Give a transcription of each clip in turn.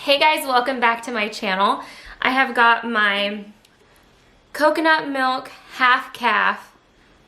Hey guys, welcome back to my channel. I have got my coconut milk half calf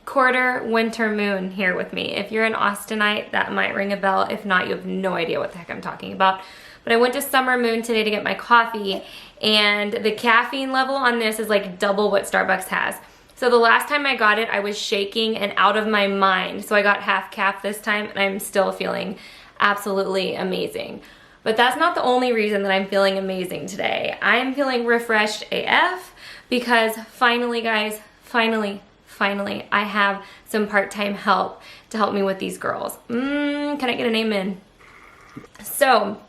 quarter winter moon here with me. If you're an Austinite, that might ring a bell. If not, you have no idea what the heck I'm talking about. But I went to Summer Moon today to get my coffee, and the caffeine level on this is like double what Starbucks has. So the last time I got it, I was shaking and out of my mind. So I got half calf this time, and I'm still feeling absolutely amazing. But that's not the only reason that I'm feeling amazing today. I'm feeling refreshed AF because finally, guys, finally, I have some part-time help to help me with these girls. Can I get an amen? So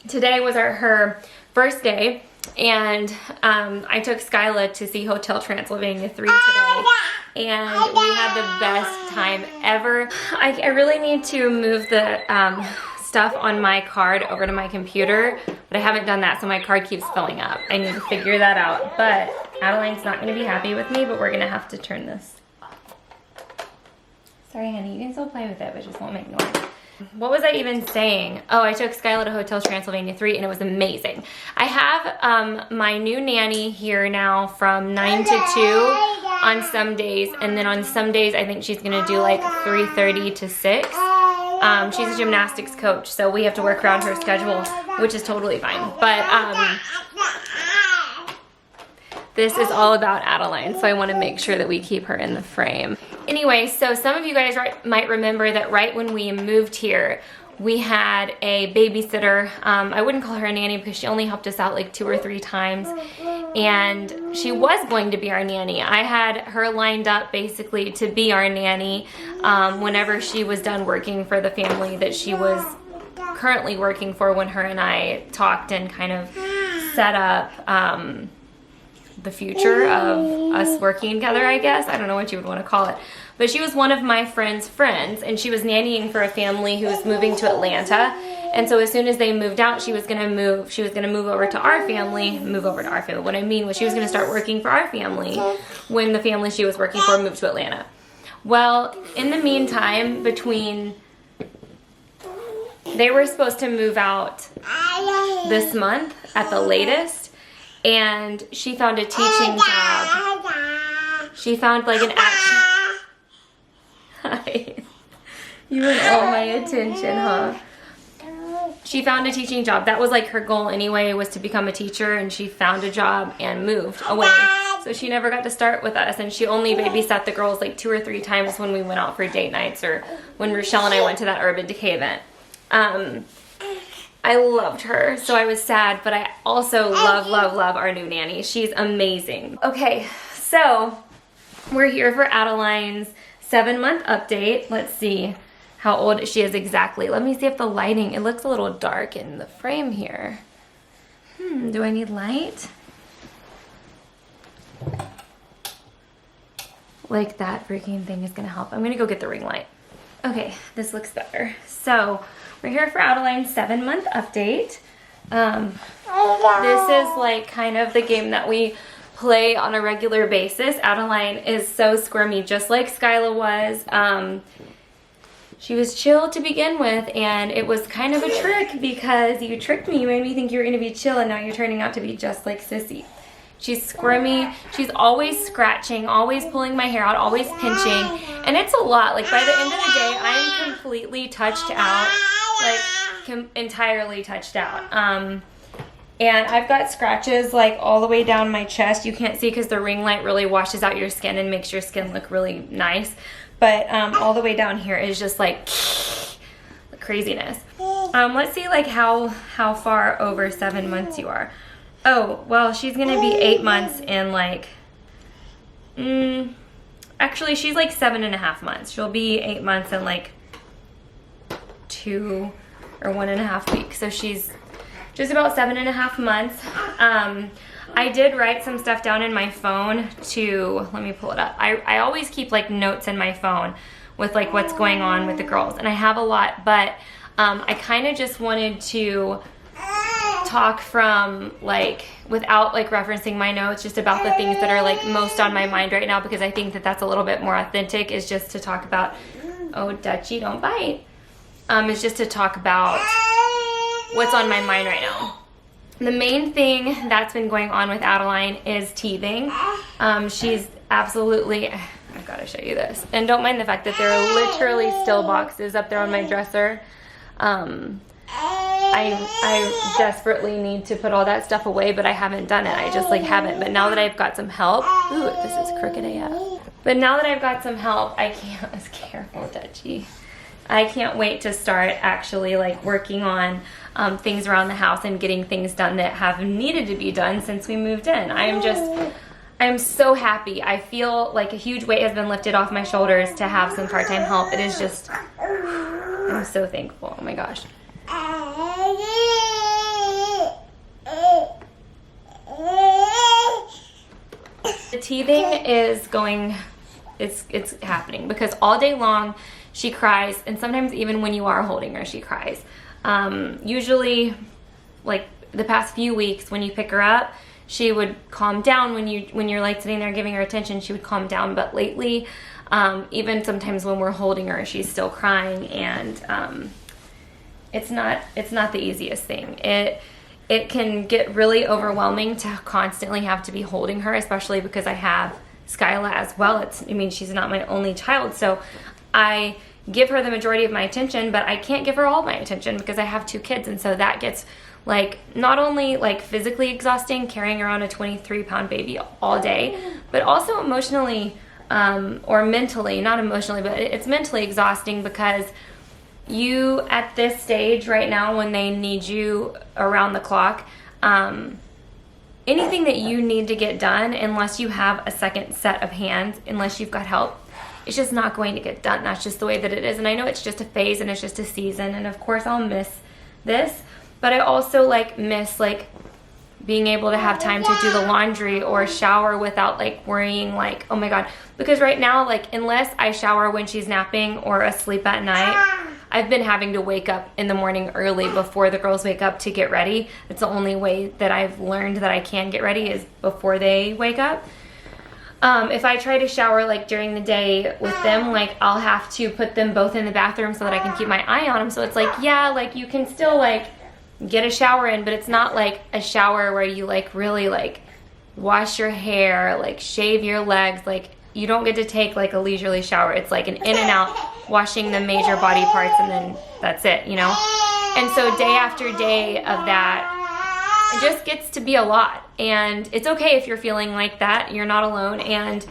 today was her first day, and I took Skyla to see Hotel Transylvania 3 today, and we had the best time ever. I really need to move the stuff on my card over to my computer, but I haven't done that, so my card keeps filling up. I need to figure that out, but Adeline's not going to be happy with me, but we're going to have to turn this off. Sorry, honey, you can still play with it, but just won't make noise. What was I even saying? Oh, I took Skyla to Hotel Transylvania 3, and it was amazing. I have my new nanny here now from 9 to 2 on some days, and then on some days I think she's going to do like 3:30 to 6. She's a gymnastics coach, so we have to work around her schedule, which is totally fine. But this is all about Adeline, so I want to make sure that we keep her in the frame. Anyway, so some of you guys might remember that right when we moved here, we had a babysitter. I wouldn't call her a nanny because she only helped us out like 2 or 3 times, and she was going to be our nanny. I had her lined up basically to be our nanny whenever she was done working for the family that she was currently working for, when her and I talked and kind of set up the future of us working together, I guess. I don't know what you would want to call it. But she was one of my friend's friends, and she was nannying for a family who was moving to Atlanta. And so as soon as they moved out, she was gonna move over to our family, What I mean was she was gonna start working for our family when the family she was working for moved to Atlanta. Well, in the meantime, they were supposed to move out this month at the latest, and she found a teaching job. She found like an action. Hi. You want all my attention, huh? She found a teaching job. That was like her goal anyway, was to become a teacher, and she found a job and moved away. So she never got to start with us, and she only babysat the girls like 2 or 3 times when we went out for date nights, or when Rochelle and I went to that Urban Decay event. I loved her, so I was sad, but I also love our new nanny. She's amazing. Okay, so we're here for Adeline's 7-month update. Let's see how old she is exactly. Let me see if the lighting, it looks a little dark in the frame here. Do I need light? Like that freaking thing is gonna help. I'm gonna go get the ring light. Okay, this looks better. So we're here for Adeline's 7-month update. This is like kind of the game that we play on a regular basis. Adeline is so squirmy, just like Skyla was. She was chill to begin with, and it was kind of a trick because you tricked me. You made me think you were going to be chill, and now you're turning out to be just like Sissy. She's squirmy. She's always scratching, always pulling my hair out, always pinching, and it's a lot. Like by the end of the day, I'm completely touched out, like entirely touched out. And I've got scratches like all the way down my chest. You can't see because the ring light really washes out your skin and makes your skin look really nice. But all the way down here is just like craziness. Let's see like how far over 7 months you are. Oh, well, she's gonna be 8 months in like, actually she's like 7.5 months. She'll be 8 months in like 2 or 1.5 weeks. So she's just about 7.5 months. I did write some stuff down in my phone to, let me pull it up. I always keep like notes in my phone with like what's going on with the girls, and I have a lot, but I kind of just wanted to talk from like, without like referencing my notes, just about the things that are like most on my mind right now, because I think that that's a little bit more authentic, is just to talk about, oh Dutchie, don't bite. Is just to talk about what's on my mind right now. The main thing that's been going on with Adeline is teething. She's absolutely, I've got to show you this. And don't mind the fact that there are literally still boxes up there on my dresser. I desperately need to put all that stuff away, but I haven't done it. I just like haven't. But now that I've got some help, ooh, this is crooked AF. But now that I've got some help, I can't, it's careful, Dutchie. I can't wait to start actually like working on things around the house and getting things done that have needed to be done since we moved in. I'm so happy. I feel like a huge weight has been lifted off my shoulders to have some part-time help. It is just, I'm so thankful. Oh my gosh. The teething is going, it's happening because all day long she cries, and sometimes even when you are holding her, she cries. Usually, like the past few weeks when you pick her up, she would calm down when you're like sitting there giving her attention, she would calm down. But lately, even sometimes when we're holding her, she's still crying, and it's not the easiest thing. It can get really overwhelming to constantly have to be holding her, especially because I have Skyla as well. She's not my only child, so I give her the majority of my attention, but I can't give her all my attention because I have 2 kids, and so that gets like not only like physically exhausting carrying around a 23-pound baby all day, but also emotionally or mentally, not emotionally, but it's mentally exhausting because you at this stage right now when they need you around the clock, anything that you need to get done, unless you have a second set of hands, unless you've got help, it's just not going to get done. That's just the way that it is. And I know it's just a phase and it's just a season, and of course I'll miss this, but I also like miss like being able to have time to do the laundry or shower without like worrying like, oh my god, because right now, like, unless I shower when she's napping or asleep at night, I've been having to wake up in the morning early before the girls wake up to get ready. It's the only way that I've learned that I can get ready is before they wake up. If I try to shower like during the day with them, like I'll have to put them both in the bathroom so that I can keep my eye on them. So it's like, yeah, like you can still like get a shower in, but it's not like a shower where you like really like wash your hair, like shave your legs. Like you don't get to take like a leisurely shower. It's like an in and out, washing the major body parts, and then that's it, you know? And so day after day of that, it just gets to be a lot. And it's okay if you're feeling like that. You're not alone. And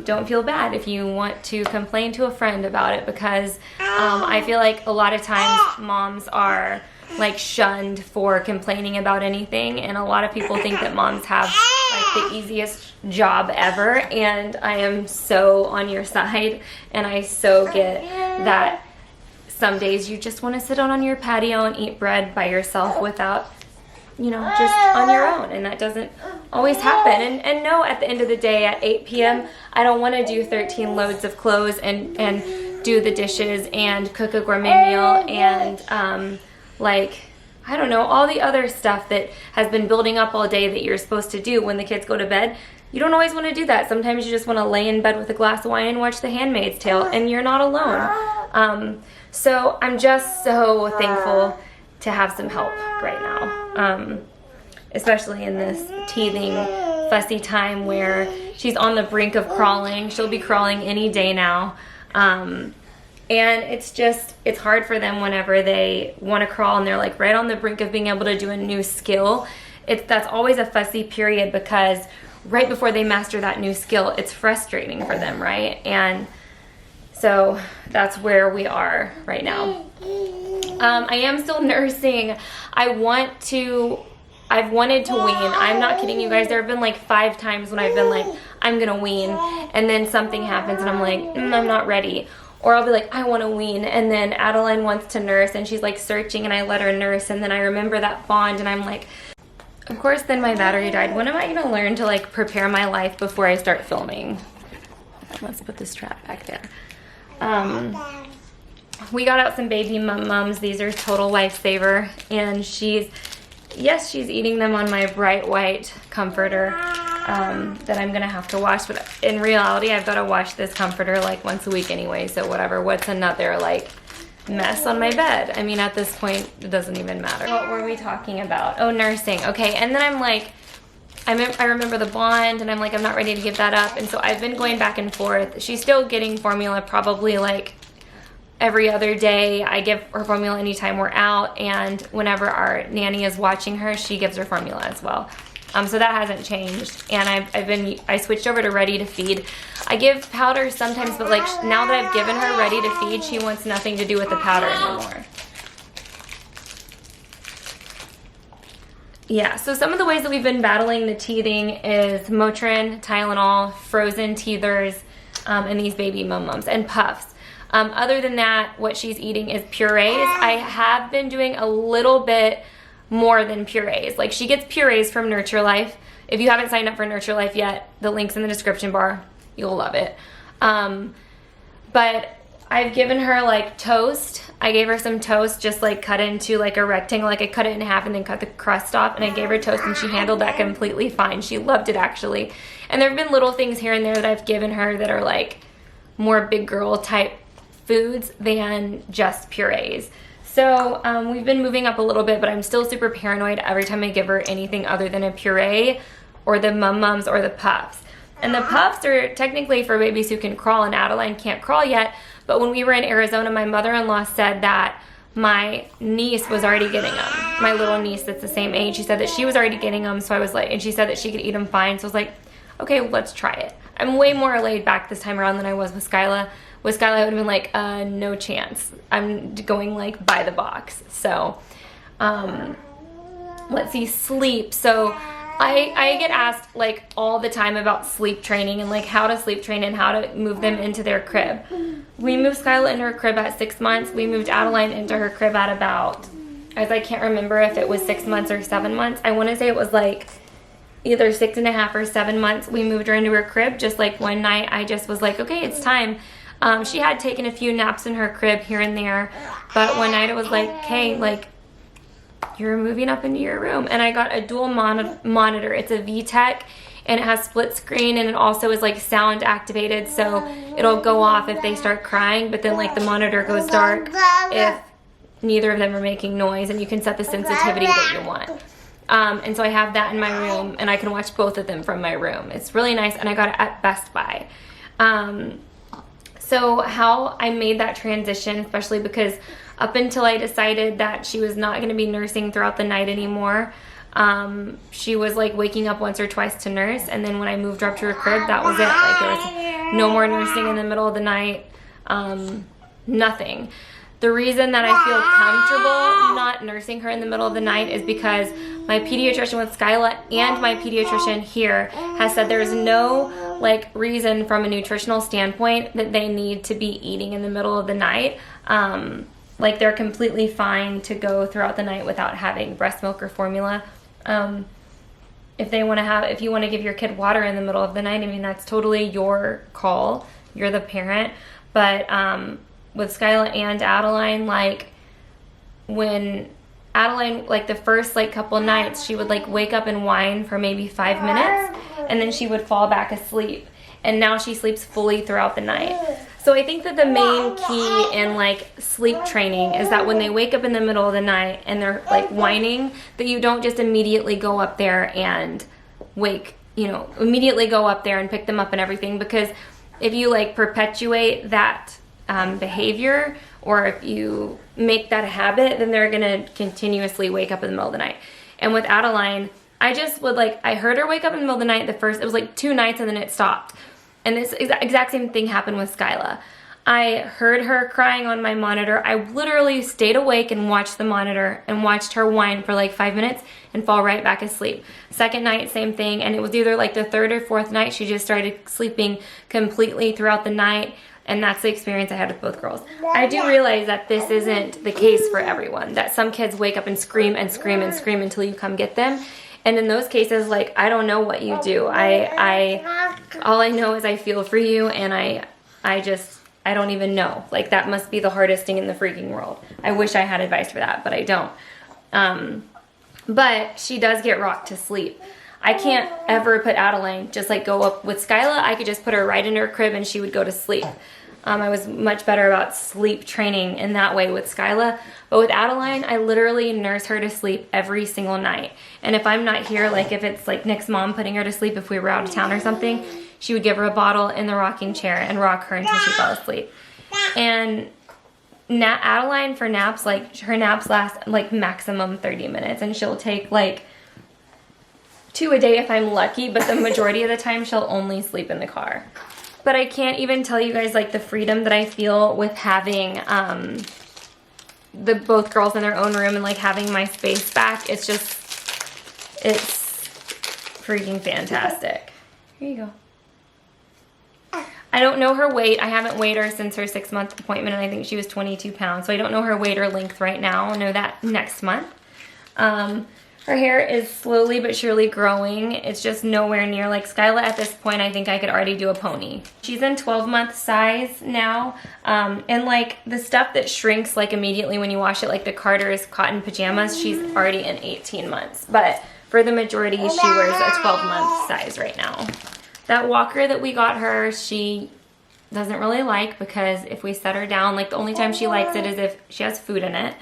don't feel bad if you want to complain to a friend about it, because I feel like a lot of times moms are like shunned for complaining about anything, and a lot of people think that moms have like the easiest job ever, and I am so on your side, and I so get that some days you just want to sit out on your patio and eat bread by yourself without, you know, just on your own, and that doesn't always happen. And no, at the end of the day at 8 p.m. I don't want to do 13 loads of clothes and do the dishes and cook a gourmet meal and like, I don't know, all the other stuff that has been building up all day that you're supposed to do when the kids go to bed. You don't always want to do that. Sometimes you just want to lay in bed with a glass of wine and watch The Handmaid's Tale, and you're not alone. So I'm just so thankful to have some help right now, especially in this teething, fussy time where she's on the brink of crawling. She'll be crawling any day now. And it's hard for them whenever they want to crawl and they're like right on the brink of being able to do a new skill. That's always a fussy period, because right before they master that new skill, it's frustrating for them, right? And so that's where we are right now. I am still nursing. I've wanted to wean. I'm not kidding you guys. There have been like 5 times when I've been like, I'm gonna wean, and then something happens and I'm like, I'm not ready. Or I'll be like, I want to wean, and then Adeline wants to nurse, and she's like searching, and I let her nurse, and then I remember that bond, and I'm like, of course, then my battery died. When am I going to learn to like prepare my life before I start filming? Let's put this strap back there. We got out some baby mums. These are total lifesaver, and she's eating them on my bright white comforter that I'm gonna have to wash, but in reality I've got to wash this comforter like once a week anyway, so whatever. What's another like mess on my bed. I mean, at this point, it doesn't even matter. What were we talking about? Oh, nursing. Okay, and then I'm like, I remember the bond, and I'm like, I'm not ready to give that up. And so I've been going back and forth. She's still getting formula probably like every other day. I give her formula anytime we're out, and whenever our nanny is watching her, she gives her formula as well. So that hasn't changed, and I switched over to ready to feed. I give powder sometimes, but like now that I've given her ready to feed, she wants nothing to do with the powder anymore. Yeah, so some of the ways that we've been battling the teething is Motrin, Tylenol, frozen teethers, and these baby Mums and puffs. Other than that, what she's eating is purees. I have been doing a little bit more than purees. Like, she gets purees from Nurture Life. If you haven't signed up for Nurture Life yet, the link's in the description bar. You'll love it. But I've given her like toast. I gave her some toast, just like cut into like a rectangle. Like I cut it in half and then cut the crust off, and I gave her toast, and she handled that completely fine. She loved it, actually. And there have been little things here and there that I've given her that are like more big girl type foods than just purees. So we've been moving up a little bit, but I'm still super paranoid every time I give her anything other than a puree or the Mums or the puffs. And the puffs are technically for babies who can crawl, and Adeline can't crawl yet. But when we were in Arizona, my mother-in-law said that my niece was already getting them. My little niece that's the same age, she said that she was already getting them. So I was like, and she said that she could eat them fine. So I was like, okay, well, let's try it. I'm way more laid back this time around than I was with Skyla. With Skyla, I would have been like, no chance. I'm going like by the box. So, let's see, sleep. So I get asked like all the time about sleep training and like how to sleep train and how to move them into their crib. We moved Skyla into her crib at 6 months. We moved Adeline into her crib at about, as I can't remember if it was 6 months or 7 months. I want to say it was like either 6.5 or 7 months. We moved her into her crib. Just like one night I just was like, okay, it's time. She had taken a few naps in her crib here and there, but one night it was like, okay, like, you're moving up into your room. And I got a dual monitor. It's a VTech, and it has split screen, and it also is like sound activated, so it'll go off if they start crying, but then like the monitor goes dark if neither of them are making noise, and you can set the sensitivity that you want. And so I have that in my room, and I can watch both of them from my room. It's really nice, and I got it at Best Buy. So how I made that transition, especially because up until I decided that she was not going to be nursing throughout the night anymore, she was like waking up once or twice to nurse, and then when I moved her up to her crib, that was it. Like, there was no more nursing in the middle of the night, nothing. The reason that I feel comfortable not nursing her in the middle of the night is because my pediatrician with Skyla and my pediatrician here has said there's no like reason from a nutritional standpoint that they need to be eating in the middle of the night. Like, they're completely fine to go throughout the night without having breast milk or formula. If you want to give your kid water in the middle of the night, I mean, that's totally your call. You're the parent. But with Skyla and Adeline, like, when Adeline, like, the first like couple nights, she would like wake up and whine for maybe 5 minutes, and then she would fall back asleep. And now she sleeps fully throughout the night. So I think that the main key in like sleep training is that when they wake up in the middle of the night and they're like whining, that you don't just immediately go up there and immediately go up there and pick them up and everything. Because if you like perpetuate that behavior, or if you make that a habit, then they're gonna continuously wake up in the middle of the night. And with Adeline, I just would I heard her wake up in the middle of the night. It was like 2 nights, and then it stopped. And this exact same thing happened with Skyla. I heard her crying on my monitor. I literally stayed awake and watched the monitor and watched her whine for like 5 minutes and fall right back asleep. Second night, same thing. And it was either like the 3rd or 4th night she just started sleeping completely throughout the night. And that's the experience I had with both girls. I do realize that this isn't the case for everyone, that some kids wake up and scream and scream and scream until you come get them. And in those cases, like, I don't know what you do. All I know is I feel for you, and I don't even know. Like, that must be the hardest thing in the freaking world. I wish I had advice for that, but I don't. But she does get rocked to sleep. I can't ever put Adeline, just like go up with Skyla. I could just put her right in her crib and she would go to sleep. I was much better about sleep training in that way with Skyla. But with Adeline, I literally nurse her to sleep every single night. And if I'm not here, like if it's like Nick's mom putting her to sleep if we were out of town or something, she would give her a bottle in the rocking chair and rock her until she fell asleep. And Adeline for naps, like her naps last like maximum 30 minutes, and she'll take like 2 a day if I'm lucky, but the majority of the time she'll only sleep in the car. But I can't even tell you guys like the freedom that I feel with having the both girls in their own room and like having my space back. It's freaking fantastic. Here you go. I don't know her weight. I haven't weighed her since her 6-month appointment, and I think she was 22 pounds. So I don't know her weight or length right now. I'll know that next month. Her hair is slowly but surely growing. It's just nowhere near like Skyla at this point. I think I could already do a pony. She's in 12-month size now. And like the stuff that shrinks like immediately when you wash it, like the Carter's cotton pajamas, she's already in 18 months. But for the majority, she wears a 12-month size right now. That walker that we got her, she doesn't really like, because if we set her down, like the only time she likes it is if she has food in it.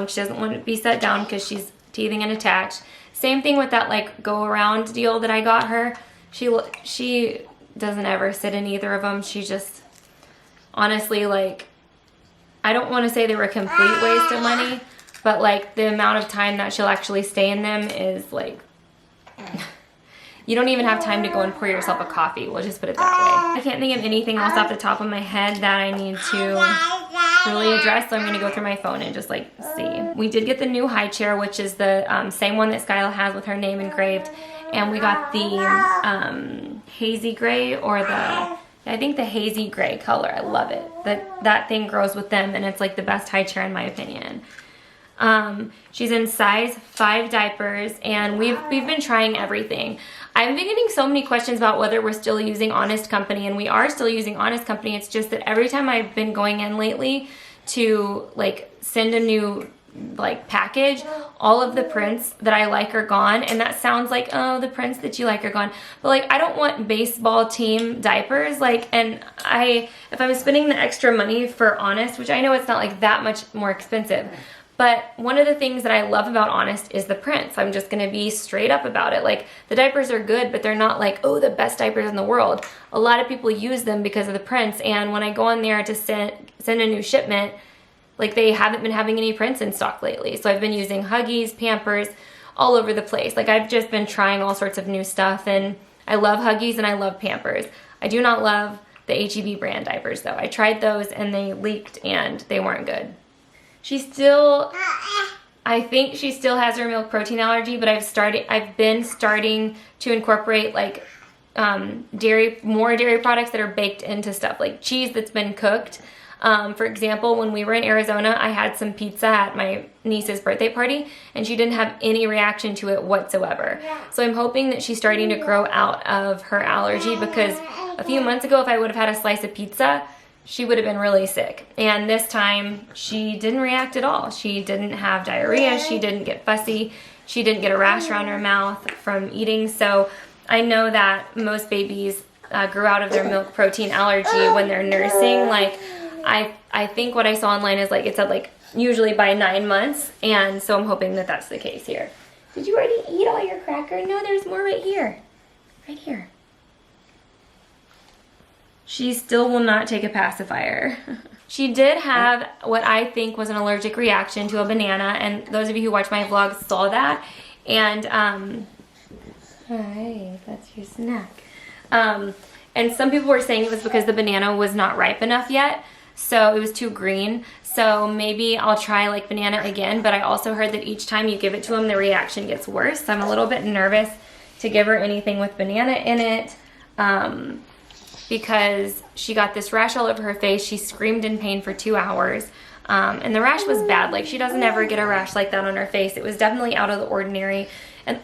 She doesn't want to be set down because she's teething and attached. Same thing with that like go around deal that I got her. She doesn't ever sit in either of them. She just, honestly, like, I don't want to say they were a complete waste of money, but like the amount of time that she'll actually stay in them is like, you don't even have time to go and pour yourself a coffee. We'll just put it that way. I can't think of anything else off the top of my head that I need to really address, so I'm gonna go through my phone and just like see. We did get the new high chair, which is the same one that Skyla has with her name engraved, and we got the hazy gray, or I think the hazy gray color. I love it. That thing grows with them, and it's like the best high chair in my opinion. She's in size 5 diapers, and we've been trying everything. I've been getting so many questions about whether we're still using Honest Company, and we are still using Honest Company. It's just that every time I've been going in lately to like send a new like package, all of the prints that I like are gone. And that sounds like, oh, the prints that you like are gone, but like I don't want baseball team diapers. Like, and if I'm spending the extra money for Honest, which I know it's not like that much more expensive, but one of the things that I love about Honest is the prints. I'm just gonna be straight up about it. Like, the diapers are good, but they're not like, oh, the best diapers in the world. A lot of people use them because of the prints, and when I go on there to send a new shipment, like they haven't been having any prints in stock lately. So I've been using Huggies, Pampers, all over the place. Like, I've just been trying all sorts of new stuff, and I love Huggies and I love Pampers. I do not love the H-E-B brand diapers though. I tried those and they leaked and they weren't good. I think she still has her milk protein allergy, but I've been starting to incorporate like more dairy products that are baked into stuff, like cheese that's been cooked. For example, when we were in Arizona, I had some pizza at my niece's birthday party, and she didn't have any reaction to it whatsoever. So I'm hoping that she's starting to grow out of her allergy, because a few months ago, if I would have had a slice of pizza, she would have been really sick. And this time, she didn't react at all. She didn't have diarrhea. She didn't get fussy. She didn't get a rash around her mouth from eating. So I know that most babies grow out of their milk protein allergy when they're nursing. Like, I think what I saw online is like, it said like usually by 9 months. And so I'm hoping that that's the case here. Did you already eat all your cracker? No, there's more right here. Right here. She still will not take a pacifier. She did have what I think was an allergic reaction to a banana, and those of you who watch my vlogs saw that. And, hi, that's your snack. And some people were saying it was because the banana was not ripe enough yet, so it was too green. So maybe I'll try like banana again, but I also heard that each time you give it to them, the reaction gets worse. So I'm a little bit nervous to give her anything with banana in it. Because she got this rash all over her face. She screamed in pain for 2 hours. And the rash was bad. Like, she doesn't ever get a rash like that on her face. It was definitely out of the ordinary. And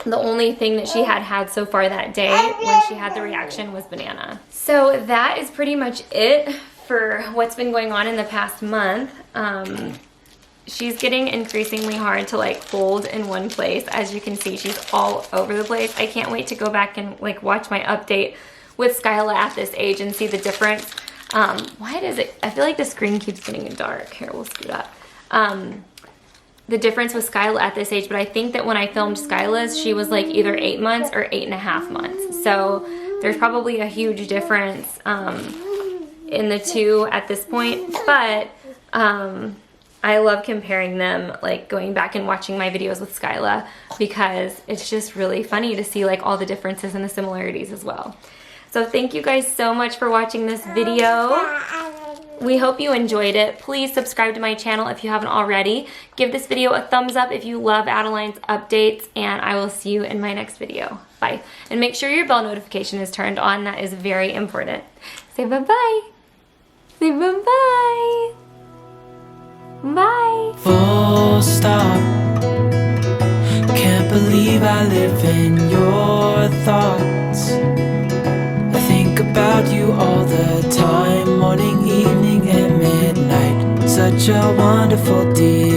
the only thing that she had so far that day when she had the reaction was banana. So that is pretty much it for what's been going on in the past month. She's getting increasingly hard to like hold in one place. As you can see, she's all over the place. I can't wait to go back and like watch my update with Skyla at this age and see the difference. Why does it, I feel like the screen keeps getting dark. Here, we'll scoot up. The difference with Skyla at this age, but I think that when I filmed Skyla's, she was like either 8 months or 8.5 months. So there's probably a huge difference in the two at this point, but I love comparing them, like going back and watching my videos with Skyla, because it's just really funny to see like all the differences and the similarities as well. So thank you guys so much for watching this video. We hope you enjoyed it. Please subscribe to my channel if you haven't already. Give this video a thumbs up if you love Adeline's updates, and I will see you in my next video. Bye. And make sure your bell notification is turned on. That is very important. Say bye-bye. Say bye-bye. Bye. Full stop. Can't believe I live in your thoughts. I think about you all the time, morning, evening, and midnight. Such a wonderful deal.